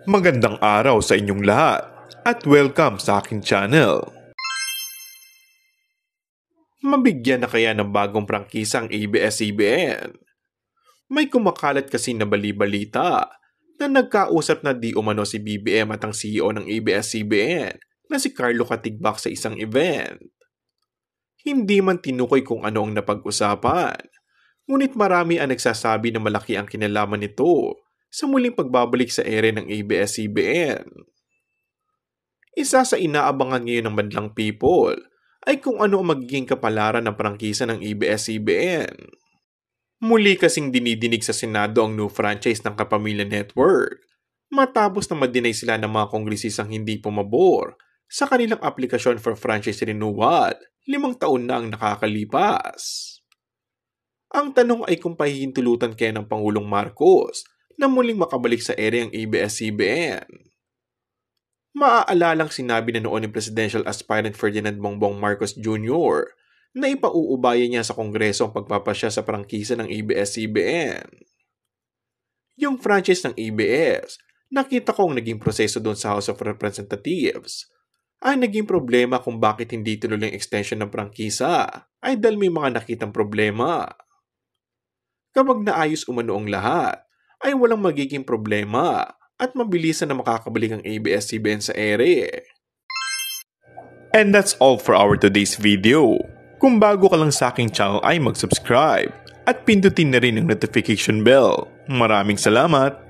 Magandang araw sa inyong lahat at welcome sa aking channel. Mabigyan na kaya ng bagong prangkisa ang ABS-CBN? May kumakalat kasi na bali-balita na nagkausap na di umano si BBM at ang CEO ng ABS-CBN na si Carlo Katigbak sa isang event. Hindi man tinukoy kung ano ang napag-usapan, ngunit marami ang nagsasabi na malaki ang kinalaman nito sa muling pagbabalik sa ere ng ABS-CBN. Isa sa inaabangan ngayon ng madlang people ay kung ano ang magiging kapalaran ng prangkisa ng ABS-CBN. Muli kasing dinidinig sa Senado ang new franchise ng Kapamilya Network matapos na ma-deny sila ng mga kongresisang hindi pumabor sa kanilang aplikasyon for franchise renewal 5 taon na ang nakakalipas. Ang tanong ay kung pahihintulutan kaya ng Pangulong Marcos na muling makabalik sa ere ang ABS-CBN. Maaalalang sinabi na noon ni Presidential Aspirant Ferdinand Bongbong Marcos Jr. na ipauubaya niya sa Kongreso ang pagpapasya sa prangkisa ng ABS-CBN. Yung franchise ng ABS, nakita ko ang naging proseso doon sa House of Representatives, ay naging problema kung bakit hindi tuloy ang extension ng prangkisa ay dahil may mga nakitang problema. Kapag naayos umano ang lahat, ay walang magiging problema at mabilisan na makakabalik ang ABS-CBN sa ere. And that's all for our today's video. Kung bago ka lang sa aking channel ay mag-subscribe at pindutin na rin ang notification bell. Maraming salamat!